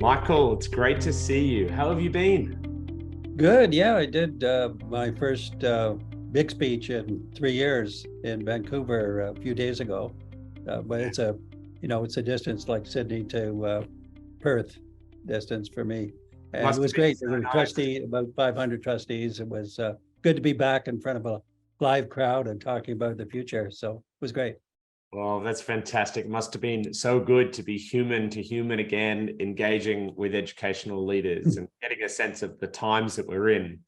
Michael, it's great to see you. How have you been? Good. Yeah, I did my first big speech in 3 years in Vancouver a few days ago. But it's a distance like Sydney to Perth distance for me. And it Must have was been great. so There were nice. about 500 trustees. It was good to be back in front of a live crowd and talking about the future. So it was great. Well, that's fantastic. Must have been so good to be human to human again, engaging with educational leaders and getting a sense of the times that we're in.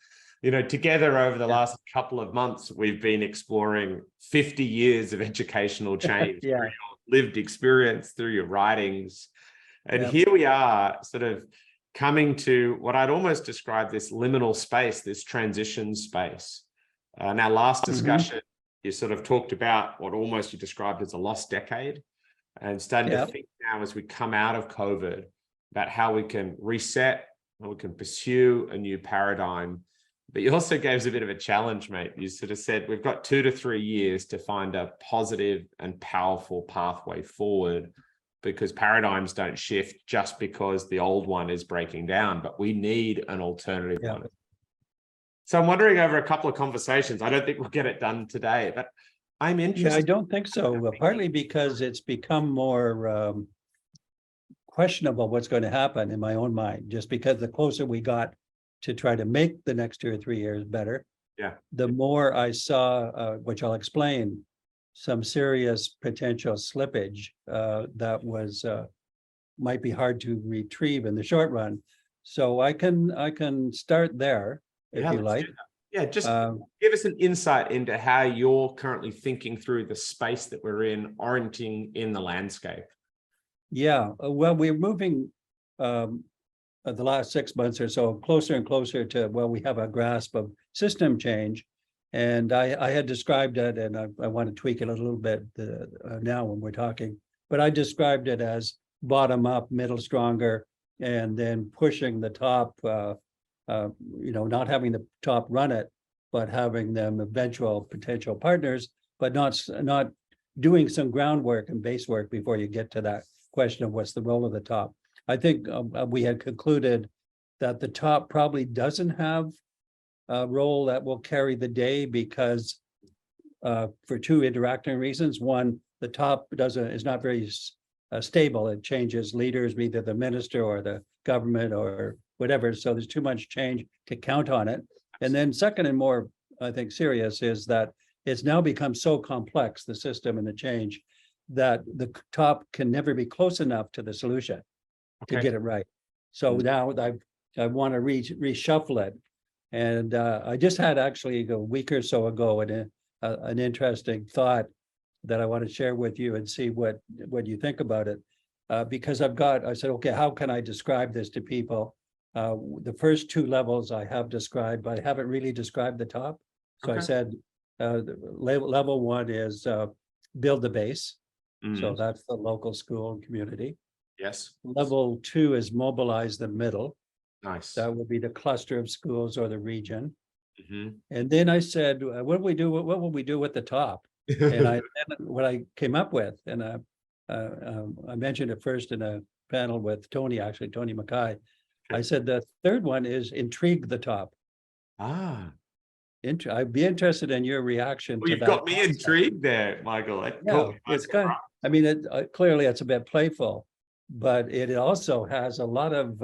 Together over the Yeah. last couple of months, we've been exploring 50 years of educational change through Yeah. your lived experience, through your writings. And Yeah. here we are, sort of coming to what I'd almost describe this liminal space, this transition space. In our last Hmm. discussion, you sort of talked about what almost you described as a lost decade, and starting to Yeah. think now as we come out of COVID about how we can reset, how we can pursue a new paradigm. But you also gave us a bit of a challenge, mate. You sort of said we've got 2 to 3 years to find a positive and powerful pathway forward, because paradigms don't shift just because the old one is breaking down, but we need an alternative Yeah. one. So I'm wondering, over a couple of conversations, I don't think we'll get it done today, but I'm Yeah, I interested. don't think so. Partly because it's become more questionable what's going to happen in my own mind, just because the closer we got to try to make the next 2 or 3 years better, Yeah. the more I saw, which I'll explain, some serious potential slippage that was might be hard to retrieve in the short run. So I can start there if Yeah, you let's do like. that. Yeah, just Um, give us an insight into how you're currently thinking through the space that we're in, orienting in the landscape. yeah, well, we're moving um, the last 6 months or so closer and closer to, well, we have a grasp of system change. And I had described it, and I want to tweak it a little bit now when we're talking, but I described it as bottom up, middle stronger, and then pushing the top, not having the top run it, but having them eventual potential partners, but not doing some groundwork and base work before you get to that question of what's the role of the top. I think we had concluded that the top probably doesn't have a role that will carry the day because for two interacting reasons. One, the top is not very stable. It changes leaders, either the minister or the government or whatever. So there's too much change to count on it. And then second and more, I think, serious is that it's now become so complex, the system and the change, that the top can never be close enough to the solution to Okay. get it right. So now I want to reshuffle it. And I just had actually a week or so ago an interesting thought that I want to share with you and see what you think about it. Because I said, okay, how can I describe this to people? The first two levels I have described, but I haven't really described the top. So I Okay. said, level one is build the base. So Mm, that's the local school and community. yes. Level two is mobilize the middle. Nice. That would be the cluster of schools or the region. Mhm. And then I said, what do we do? What will we do with the top? And what I came up with, and I mentioned it first in a panel with Tony, actually, Tony Mackay. I said, the third one is intrigue the top. Ah, I'd be interested in your reaction well, to you've that got me concept. intrigued there, Michael. That caught Yeah, me by it's kind, surprise. I mean, clearly it's a bit playful, but it also has a lot of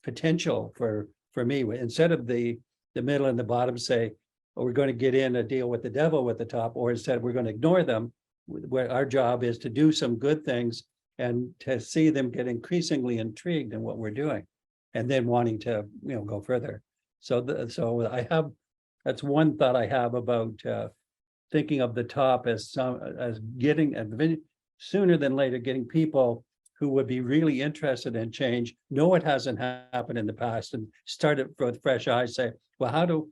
potential for me. Instead of the middle and the bottom say, oh, we're going to get in a deal with the devil with the top, or instead we're going to ignore them, where our job is to do some good things and to see them get increasingly intrigued in what we're doing, and then wanting to go further. So that's one thought I have about thinking of the top as getting sooner than later, getting people who would be really interested in change, know it hasn't happened in the past, and start it with fresh eyes. Say, well,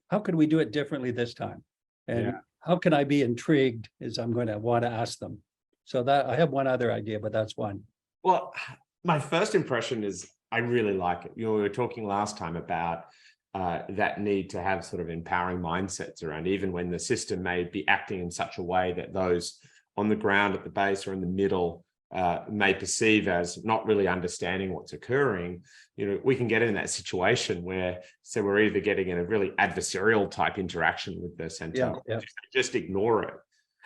how could we do it differently this time? Yeah. And how can I be intrigued? Is I'm going to want to ask them. So that I have one other idea, but that's one. Well, my first impression is I really like it. We were talking last time about that need to have sort of empowering mindsets around, even when the system may be acting in such a way that those on the ground at the base or in the middle may perceive as not really understanding what's occurring, we can get in that situation where, so we're either getting in a really adversarial type interaction with the center, just ignore it.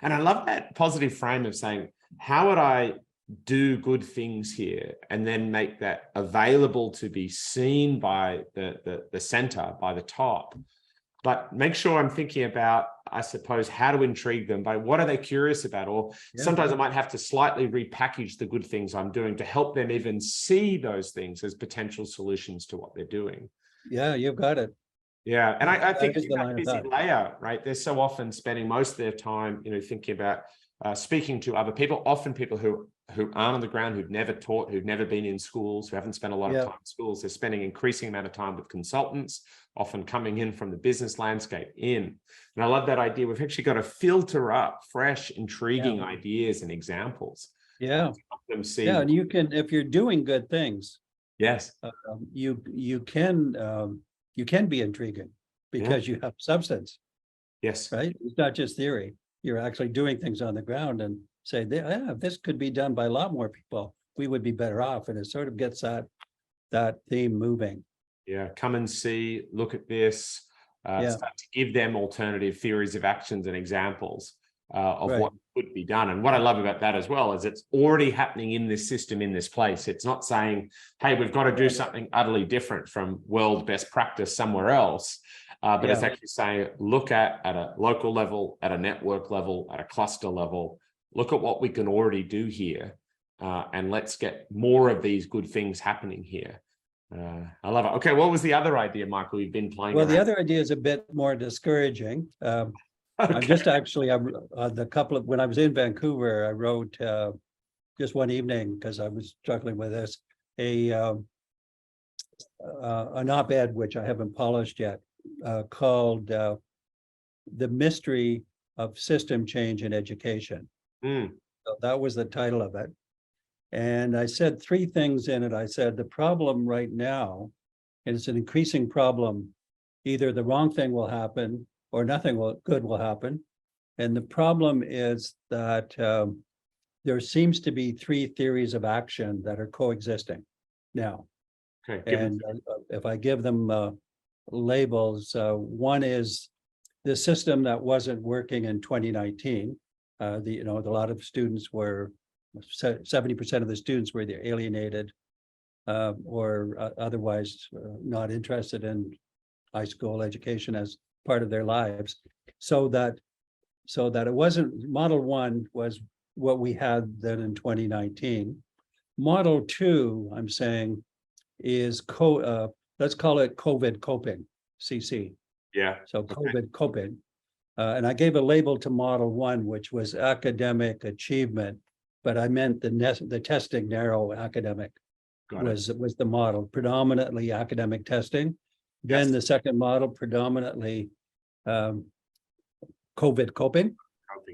And I love that positive frame of saying, how would I do good things here, and then make that available to be seen by the center, by the top. But make sure I'm thinking about, I suppose, how to intrigue them by what are they curious about? Or sometimes I might have to slightly repackage the good things I'm doing to help them even see those things as potential solutions to what they're doing. Yeah, you've got it. Yeah, and I think the busy layer, right? They're so often spending most of their time, thinking about speaking to other people, often people who aren't on the ground, who've never taught, who've never been in schools, who haven't spent a lot of time in schools. They're spending increasing amount of time with consultants, often coming in from the business landscape in. And I love that idea. We've actually got to filter up fresh, intriguing ideas and examples. Yeah. Help them see. Yeah, and you can, if you're doing good things, yes, you can be intriguing because you have substance. Yes. Right. It's not just theory. You're actually doing things on the ground and say, if this could be done by a lot more people, we would be better off. And it sort of gets that theme moving. Yeah, come and see, look at this, start to give them alternative theories of actions and examples of what could be done. And what I love about that as well is it's already happening in this system, in this place. It's not saying, hey, we've got to do something utterly different from world best practice somewhere else. But it's actually saying, look at a local level, at a network level, at a cluster level, look at what we can already do here. And let's get more of these good things happening here. I love it. Okay, what was the other idea, Michael, you've been playing Well, around? the other idea is a bit more discouraging. I'm just actually, when I was in Vancouver, I wrote just one evening, because I was struggling with this, an op-ed, which I haven't polished yet, called The Mystery of System Change in Education. So that was the title of it. And I said three things in it. I said, the problem right now, and it's an increasing problem, either the wrong thing will happen or nothing good will happen. And the problem is that there seems to be three theories of action that are coexisting now. Okay. And if I give them labels, one is the system that wasn't working in 2019. A lot of students were, 70% of the students were either alienated or otherwise not interested in high school education as part of their lives. So that it wasn't, model one was what we had then in 2019. Model two, I'm saying, is let's call it COVID coping, CC. Yeah. So COVID coping. And I gave a label to model one, which was academic achievement, but I meant the testing narrow academic was the model, predominantly academic testing. Then the second model, predominantly COVID coping.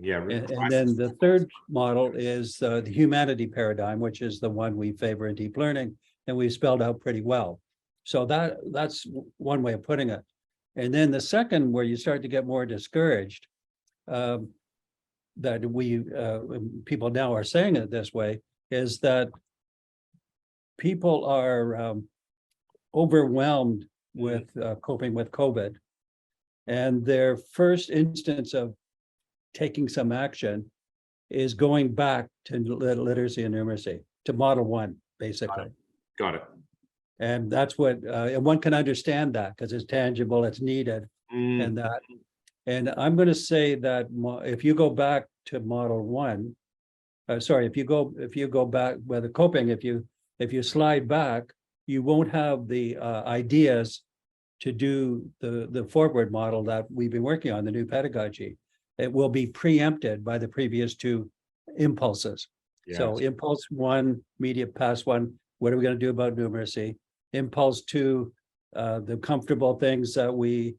And then the third model is the humanity paradigm, which is the one we favor in deep learning, and we've spelled out pretty well. So that's one way of putting it. And then the second, where you start to get more discouraged, that people now are saying it this way, is that people are overwhelmed with coping with COVID. And their first instance of taking some action is going back to literacy and numeracy, to model one, basically. Got it. And that's what, and one can understand that because it's tangible, it's needed, and that. And I'm going to say that if you go back to model one, if you go back with the coping, if you slide back, you won't have the ideas to do the forward model that we've been working on, the new pedagogy. It will be preempted by the previous two impulses. Yes. So impulse one, immediate past one, what are we going to do about numeracy? Impulse two, the comfortable things that we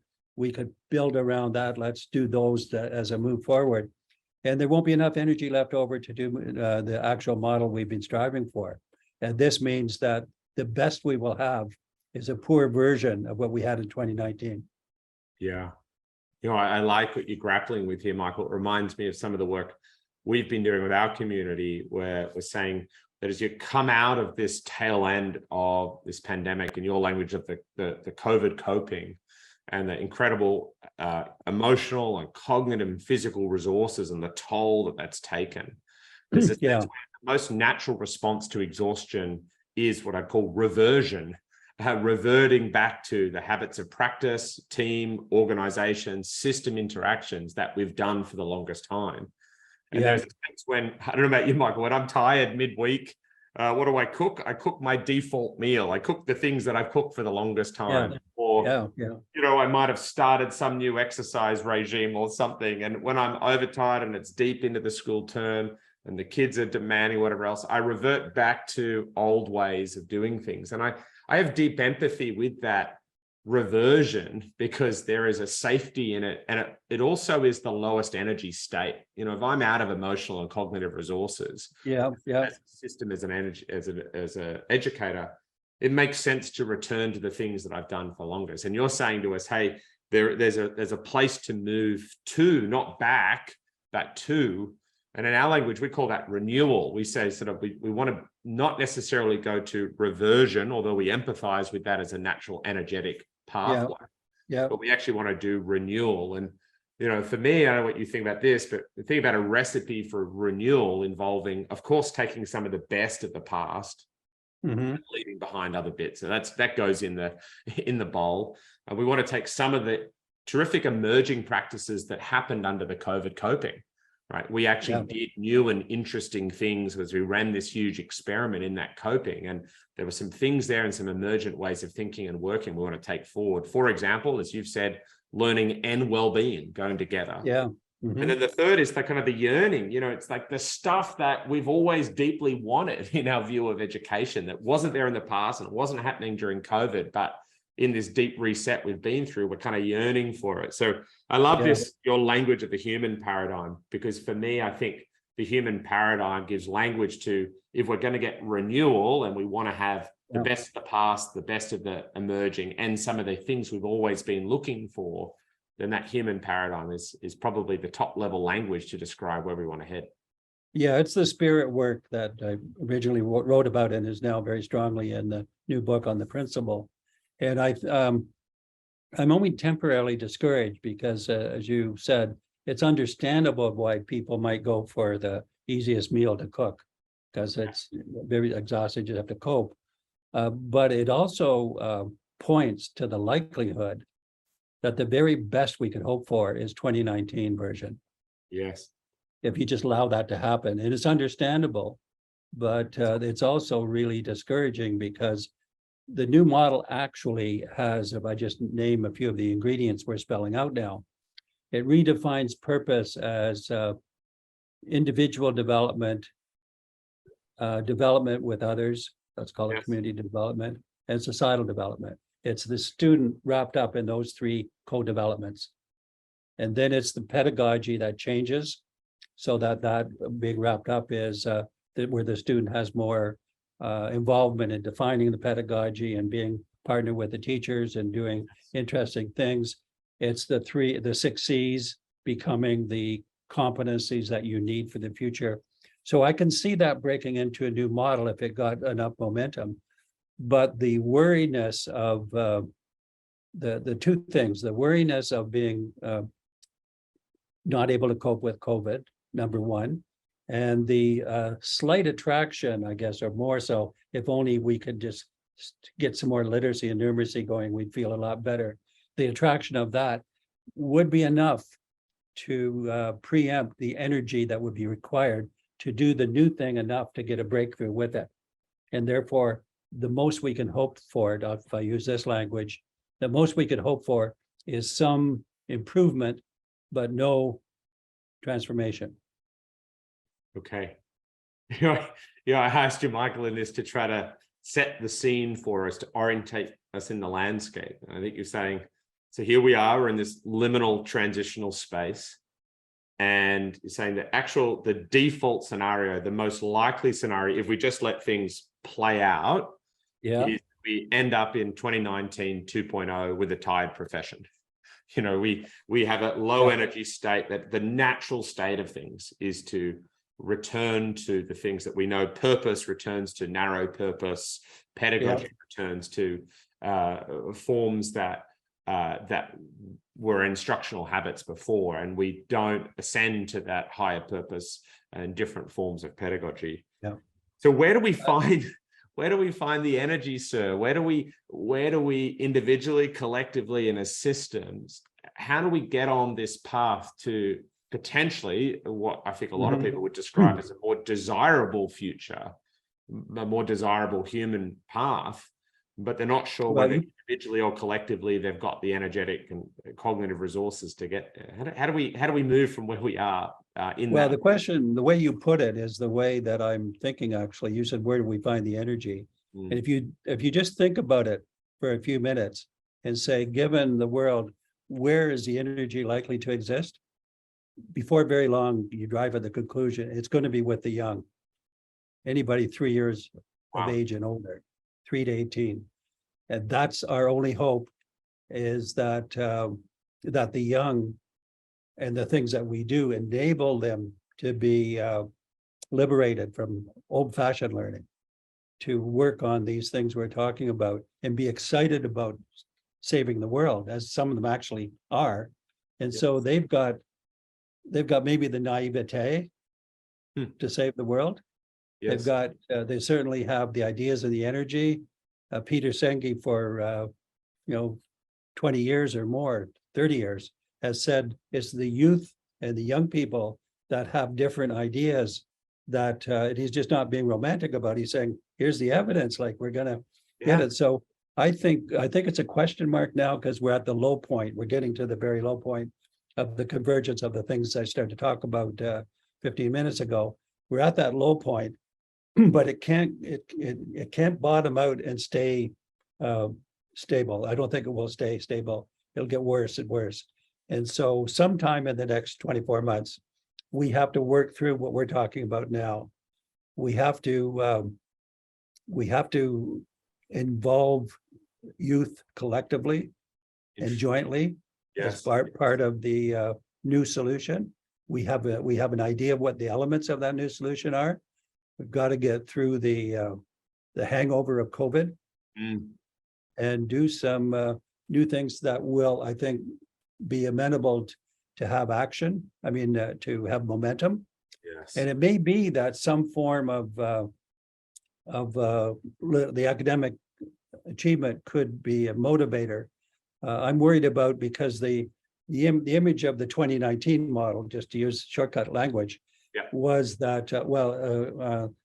could build around that. Let's do those as a move forward. And there won't be enough energy left over to do the actual model we've been striving for. And this means that the best we will have is a poor version of what we had in 2019. Yeah. I like what you're grappling with here, Michael. It reminds me of some of the work we've been doing with our community, where we're saying that as you come out of this tail end of this pandemic, in your language of the COVID coping, and the incredible emotional and cognitive and physical resources and the toll that that's taken, there's a sense where the most natural response to exhaustion is what I call reversion, reverting back to the habits of practice, team, organization, system interactions that we've done for the longest time. And there's times when, I don't know about you, Michael, when I'm tired midweek, what do I cook? I cook my default meal. I cook the things that I've cooked for the longest time. Or, you know, I might have started some new exercise regime or something. And when I'm overtired and it's deep into the school term and the kids are demanding whatever else, I revert back to old ways of doing things. And I have deep empathy with that reversion, because there is a safety in it, and it also is the lowest energy state. You know, if I'm out of emotional and cognitive resources, as a system, as an energy, as an educator, it makes sense to return to the things that I've done for longest. And you're saying to us, hey, there's a place to move to, not back, but to. And in our language, we call that renewal. We say sort of we want to not necessarily go to reversion, although we empathize with that as a natural energetic pathway. But we actually want to do renewal. And, you know, for me, I don't know what you think about this, but the thing about a recipe for renewal involving, of course, taking some of the best of the past, and leaving behind other bits. So that goes in the bowl. And we want to take some of the terrific emerging practices that happened under the COVID coping. Right. We actually did new and interesting things as we ran this huge experiment in that coping. And there were some things there and some emergent ways of thinking and working we want to take forward. For example, as you've said, learning and well-being going together. And then the third is the kind of the yearning. You know, it's like the stuff that we've always deeply wanted in our view of education that wasn't there in the past and it wasn't happening during COVID, but in this deep reset we've been through, we're kind of yearning for it. So I love this, your language of the human paradigm, because for me, I think the human paradigm gives language to, if we're going to get renewal and we want to have the best of the past, the best of the emerging, and some of the things we've always been looking for, then that human paradigm is probably the top level language to describe where we want to head. Yeah, it's the spirit work that I originally wrote about and is now very strongly in the new book on the principle. And I'm only temporarily discouraged because, as you said, it's understandable why people might go for the easiest meal to cook, because it's very exhausting, you have to cope. But it also points to the likelihood that the very best we could hope for is 2019 version. Yes. If you just allow that to happen. And it's understandable, but it's also really discouraging because the new model actually has, if I just name a few of the ingredients we're spelling out now, it redefines purpose as individual development, development with others, let's call it community development, and societal development. It's the student wrapped up in those three co-developments. And then it's the pedagogy that changes so that being wrapped up is where the student has more involvement in defining the pedagogy and being partnered with the teachers and doing interesting things. It's the 6 C's becoming the competencies that you need for the future. So I can see that breaking into a new model if it got enough momentum. But the worriness of the two things, the worriness of being not able to cope with COVID, number one, and the slight attraction, I guess, or more so, if only we could just get some more literacy and numeracy going, we'd feel a lot better. The attraction of that would be enough to preempt the energy that would be required to do the new thing enough to get a breakthrough with it. And therefore, the most we can hope for, if I use this language, the most we could hope for is some improvement, but no transformation. Okay. I asked you, Michael, in this to try to set the scene for us, to orientate us in the landscape. And I think you're saying, so here we are, we're in this liminal transitional space. And you're saying the default scenario, the most likely scenario, if we just let things play out, is we end up in 2019 2.0 with a tired profession. You know, we have a low energy state, that the natural state of things is to return to the things that we know. Purpose returns to narrow purpose. Pedagogy returns to forms that were instructional habits before, and we don't ascend to that higher purpose and different forms of pedagogy. Yeah. So where do we find the energy, sir? Where do we individually, collectively, and as systems, how do we get on this path to potentially what I think a lot of people would describe as a more desirable future, a more desirable human path, but they're not sure whether individually or collectively they've got the energetic and cognitive resources to get there. How do we move from where we are the question, the way you put it is the way that I'm thinking. Actually, you said, where do we find the energy? And if you just think about it for a few minutes and say, given the world, where is the energy likely to exist? Before very long, you drive at the conclusion it's going to be with the young. Anybody 3 years of age and older, 3 to 18. And that's our only hope, is that that the young and the things that we do enable them to be liberated from old-fashioned learning, to work on these things we're talking about and be excited about saving the world, as some of them actually are. And so they've got maybe the naivete to save the world. They've got, they certainly have the ideas and the energy. Peter Senge for, 20 years or more, 30 years, has said it's the youth and the young people that have different ideas that he's just not being romantic about. He's saying, here's the evidence, like we're going to get it. So I think it's a question mark now, because we're at the low point. We're getting to the very low point of the convergence of the things I started to talk about 15 minutes ago. We're at that low point, but it can't bottom out and stay stable. I don't think it will stay stable. It'll get worse and worse. And so sometime in the next 24 months, we have to work through what we're talking about now. We have to involve youth collectively and jointly as part of the new solution. We have an idea of what the elements of that new solution are. We've got to get through the hangover of COVID and do some new things that will, I think, be amenable to have action. I mean, to have momentum. Yes. And it may be that some form of the academic achievement could be a motivator. I'm worried about, because the image of the 2019 model, just to use shortcut language, was that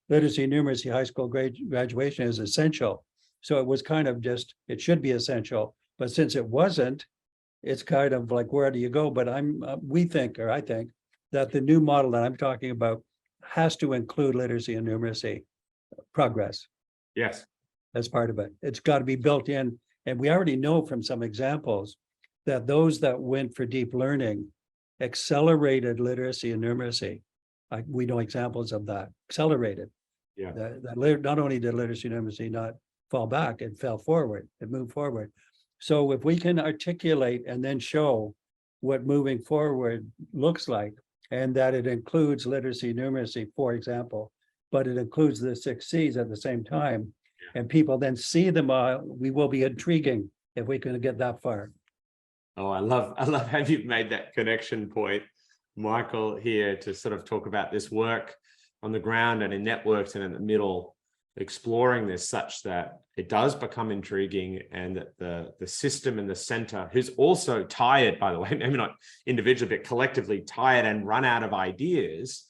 literacy and numeracy high school graduation is essential. So it was kind of just, it should be essential, but since it wasn't, it's kind of like, where do you go? But I think that the new model that I'm talking about has to include literacy and numeracy progress. Yes. As part of it. It's got to be built in. And we already know from some examples that those that went for deep learning accelerated literacy and numeracy. We know examples of that, accelerated. Yeah. That not only did literacy and numeracy not fall back, it fell forward, it moved forward. So if we can articulate and then show what moving forward looks like, and that it includes literacy, numeracy, for example, but it includes the 6 C's at the same time, and people then see them, we will be intriguing if we can get that far. Oh, I love how you've made that connection point, Michael, here to sort of talk about this work on the ground and in networks and in the middle, exploring this such that it does become intriguing, and that the system in the center, who's also tired, by the way, maybe not individually, but collectively tired and run out of ideas.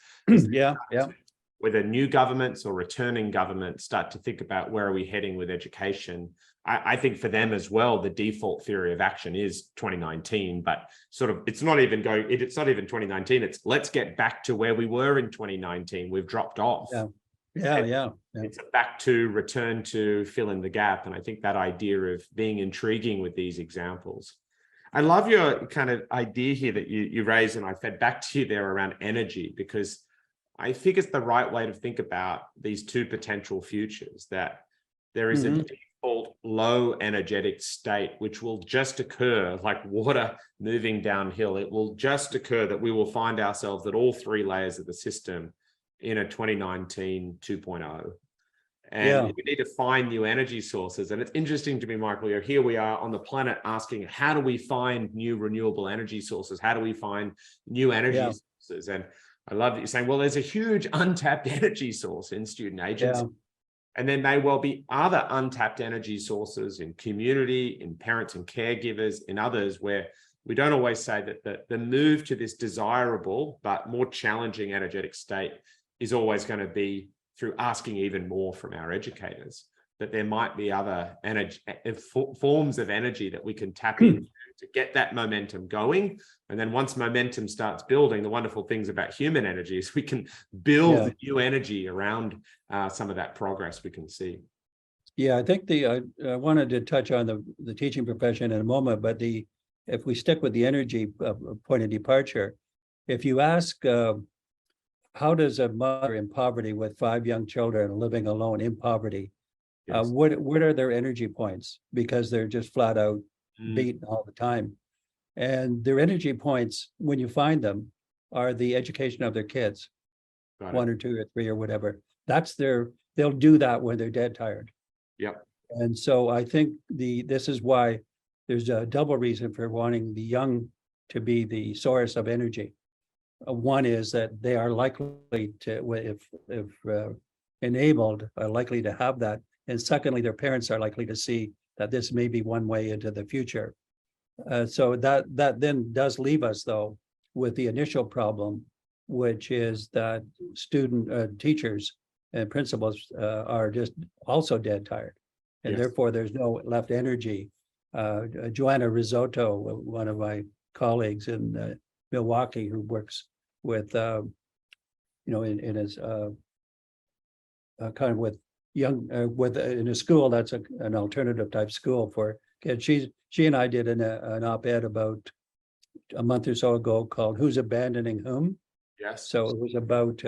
Whether new governments or returning governments start to think about where are we heading with education. I think for them as well, the default theory of action is 2019, but sort of it's not even 2019. It's let's get back to where we were in 2019. We've dropped off. It's a back to, return to, fill in the gap. And I think that idea of being intriguing with these examples. I love your kind of idea here that you raised, and I fed back to you there around energy, because I think it's the right way to think about these two potential futures, that there is a default low energetic state, which will just occur like water moving downhill. It will just occur that we will find ourselves at all 3 layers of the system in a 2019 2.0. Yeah. And we need to find new energy sources. And it's interesting to me, Michael, here we are on the planet asking, how do we find new renewable energy sources? How do we find new energy sources? And I love that you're saying, well, there's a huge untapped energy source in student agency. And there may well be other untapped energy sources in community, in parents and caregivers, in others, where we don't always say that the move to this desirable but more challenging energetic state is always going to be through asking even more from our educators, that there might be other energy forms of energy that we can tap into to get that momentum going. And then once momentum starts building, the wonderful things about human energy is we can build new energy around some of that progress we can see. Yeah, I think I wanted to touch on the teaching profession in a moment, but if we stick with the energy point of departure, if you ask, how does a mother in poverty with 5 young children living alone in poverty, what are their energy points? Because they're just flat out beaten all the time. And their energy points, when you find them, are the education of their kids, 1 or 2 or 3 or whatever. They'll do that when they're dead tired. Yep. And so I think this is why there's a double reason for wanting the young to be the source of energy. One is that they are likely to, if enabled, are likely to have that. And secondly, their parents are likely to see that this may be one way into the future. So that then does leave us, though, with the initial problem, which is that teachers and principals are just also dead tired. And therefore, there's no left energy. Joanna Risotto, one of my colleagues in Milwaukee, who works with, in his kind of with young, in a school that's an alternative type school for kids. She and I did an op-ed about a month or so ago called "Who's Abandoning Whom?" Yes. So it was about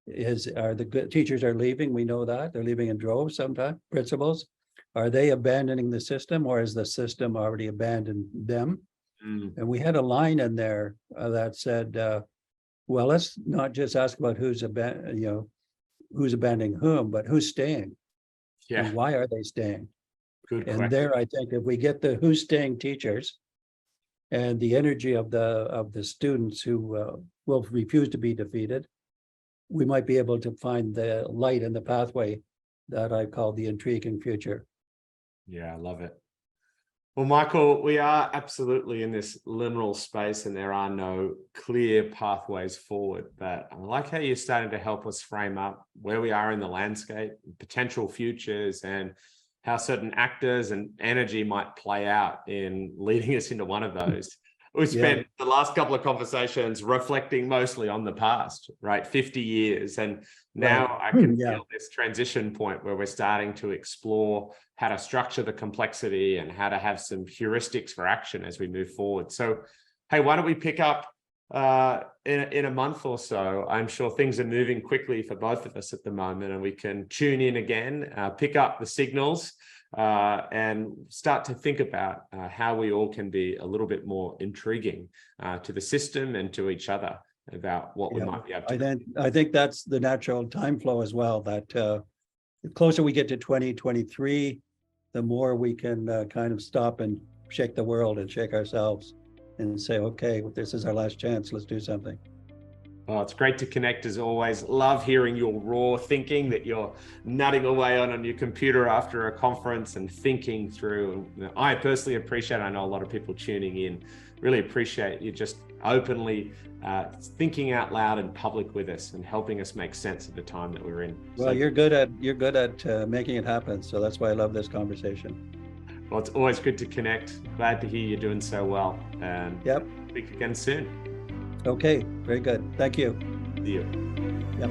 the teachers are leaving. We know that they're leaving in droves. Sometimes principals, are they abandoning the system, or has the system already abandoned them? And we had a line in there that said, well, let's not just ask about who's abandoning whom, but who's staying. Yeah. And why are they staying? Good question. And there, I think if we get the who's staying teachers and the energy of the students who will refuse to be defeated, we might be able to find the light in the pathway that I call the intriguing future. Yeah, I love it. Well, Michael, we are absolutely in this liminal space and there are no clear pathways forward, but I like how you're starting to help us frame up where we are in the landscape, potential futures, and how certain actors and energy might play out in leading us into one of those. We spent the last couple of conversations reflecting mostly on the past, right? 50 years. And now I can feel this transition point where we're starting to explore how to structure the complexity and how to have some heuristics for action as we move forward. So, hey, why don't we pick up in a month or so? I'm sure things are moving quickly for both of us at the moment, and we can tune in again, pick up the signals, and start to think about how we all can be a little bit more intriguing to the system and to each other about what we might be able to. I think that's the natural time flow as well, that the closer we get to 2023, the more we can kind of stop and shake the world and shake ourselves and say, okay, this is our last chance, let's do something. Oh, it's great to connect as always. Love hearing your raw thinking that you're nutting away on your computer after a conference and thinking through. And I personally appreciate it. I know a lot of people tuning in really appreciate you just openly thinking out loud in public with us and helping us make sense of the time that we're in. Well, so, you're good at making it happen. So that's why I love this conversation. Well, it's always good to connect. Glad to hear you're doing so well. And speak again soon. Okay, very good. Thank you. See you. Yep.